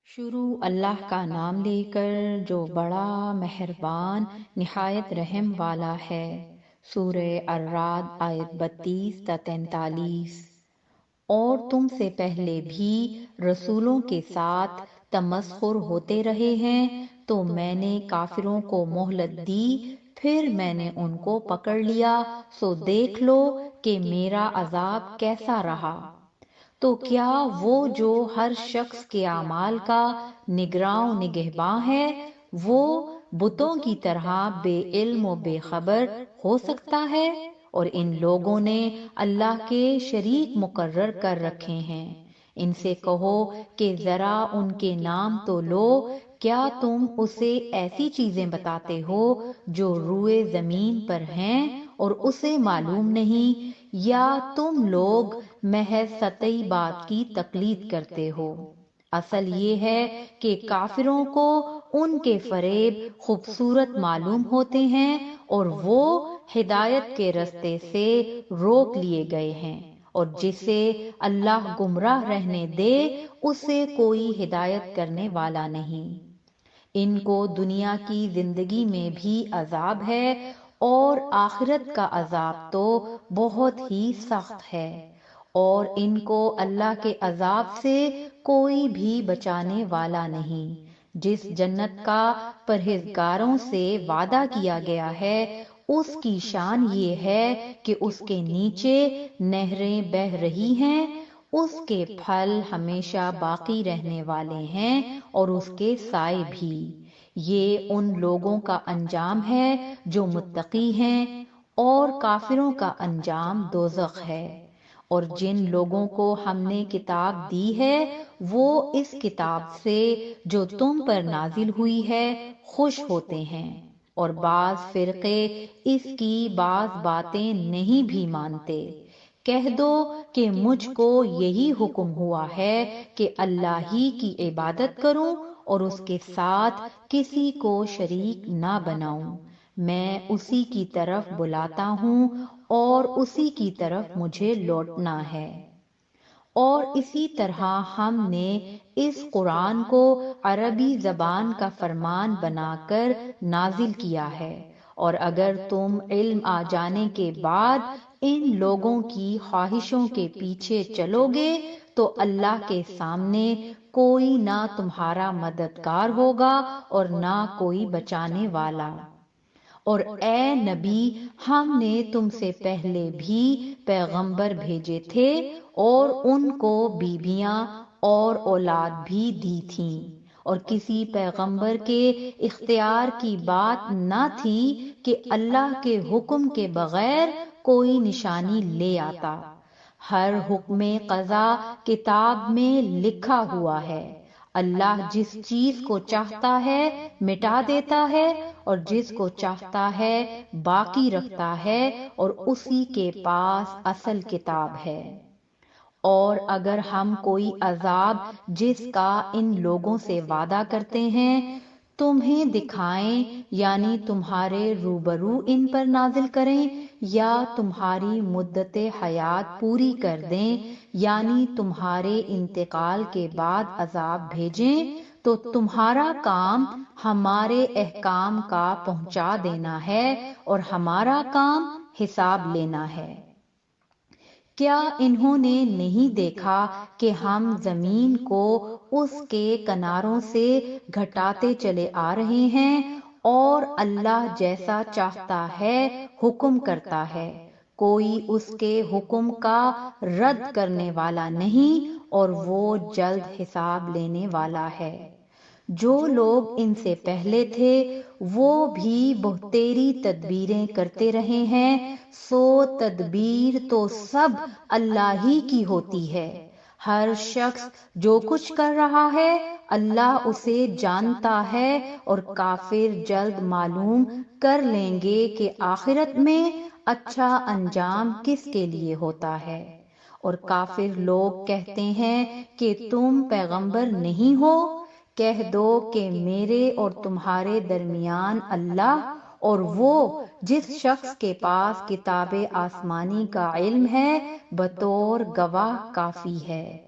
شروع اللہ کا نام لے کر جو بڑا مہربان نہایت رحم والا ہے۔ سورہ الرعد آیت 32 تا 43۔ اور تم سے پہلے بھی رسولوں کے ساتھ تمسخر ہوتے رہے ہیں تو میں نے کافروں کو مہلت دی، پھر میں نے ان کو پکڑ لیا، سو دیکھ لو کہ میرا عذاب کیسا رہا۔ تو کیا وہ جو ہر شخص کے اعمال کا نگراں و نگہباں ہے، وہ بتوں کی طرح بے علم و بے خبر ہو سکتا ہے؟ اور ان لوگوں نے اللہ کے شریک مقرر کر رکھے ہیں۔ ان سے کہو کہ ذرا ان کے نام تو لو، کیا تم اسے ایسی چیزیں بتاتے ہو جو روئے زمین پر ہیں اور اسے معلوم نہیں، یا تم لوگ محض سطحی بات کی تقلید کرتے ہو؟ اصل یہ ہے کہ کافروں کو ان کے فریب خوبصورت معلوم ہوتے ہیں اور وہ ہدایت کے رستے سے روک لیے گئے ہیں، اور جسے اللہ گمراہ رہنے دے اسے کوئی ہدایت کرنے والا نہیں۔ ان کو دنیا کی زندگی میں بھی عذاب ہے اور آخرت کا عذاب تو بہت ہی سخت ہے، اور ان کو اللہ کے عذاب سے کوئی بھی بچانے والا نہیں۔ جس جنت کا پرہیزگاروں سے وعدہ کیا گیا ہے، اس کی شان یہ ہے کہ اس کے نیچے نہریں بہہ رہی ہیں، اس کے پھل ہمیشہ باقی رہنے والے ہیں اور اس کے سائے بھی۔ یہ ان لوگوں کا انجام ہے جو متقی ہیں، اور کافروں کا انجام دوزخ ہے۔ اور جن لوگوں کو ہم نے کتاب دی ہے وہ اس کتاب سے جو تم پر نازل ہوئی ہے خوش ہوتے ہیں، اور بعض فرقے اس کی بعض باتیں نہیں بھی مانتے۔ کہہ دو کہ مجھ کو یہی حکم ہوا ہے کہ اللہ ہی کی عبادت کروں اور اس کے ساتھ کسی کو شریک نہ بناؤں۔ میں اسی کی طرف بلاتا ہوں اور اسی کی طرف مجھے لوٹنا ہے۔ اور اسی طرح ہم نے اس قرآن کو عربی زبان کا فرمان بنا کر نازل کیا ہے، اور اگر تم علم آ جانے کے بعد ان لوگوں کی خواہشوں کے پیچھے چلو گے تو اللہ کے سامنے کوئی نہ تمہارا مددگار ہوگا اور نہ کوئی بچانے والا۔ اور اے نبی، ہم نے تم سے پہلے بھی پیغمبر بھیجے تھے اور ان کو بیویاں اور اولاد بھی دی تھیں، اور کسی پیغمبر کے اختیار کی بات نہ تھی کہ اللہ کے حکم کے بغیر کوئی نشانی لے آتا۔ ہر حکم قضا کتاب میں لکھا ہوا ہے۔ اللہ جس چیز کو چاہتا ہے مٹا دیتا ہے اور جس کو چاہتا ہے باقی رکھتا ہے، اور اسی کے پاس اصل کتاب ہے۔ اور اگر ہم کوئی عذاب جس کا ان لوگوں سے وعدہ کرتے ہیں تمہیں دکھائیں، یعنی تمہارے روبرو ان پر نازل کریں، یا تمہاری مدت حیات پوری کر دیں، یعنی تمہارے انتقال کے بعد عذاب بھیجیں، تو تمہارا کام ہمارے احکام کا پہنچا دینا ہے اور ہمارا کام حساب لینا ہے۔ کیا انہوں نے نہیں دیکھا کہ ہم زمین کو اس کے کناروں سے گھٹاتے چلے آ رہے ہیں، اور اللہ جیسا چاہتا ہے حکم کرتا ہے، کوئی اس کے حکم کا رد کرنے والا نہیں، اور وہ جلد حساب لینے والا ہے۔ جو لوگ ان سے پہلے تھے وہ بھی بہتیری تدبیریں کرتے رہے ہیں، سو تدبیر تو سب اللہ ہی کی ہوتی ہے۔ ہر شخص جو کچھ کر رہا ہے اللہ اسے جانتا ہے، اور کافر جلد معلوم کر لیں گے کہ آخرت میں اچھا انجام کس کے لیے ہوتا ہے۔ اور کافر لوگ کہتے ہیں کہ تم پیغمبر نہیں ہو، کہہ دو کہ میرے اور تمہارے درمیان اللہ اور وہ جس شخص کے پاس کتاب آسمانی کا علم ہے بطور گواہ کافی ہے۔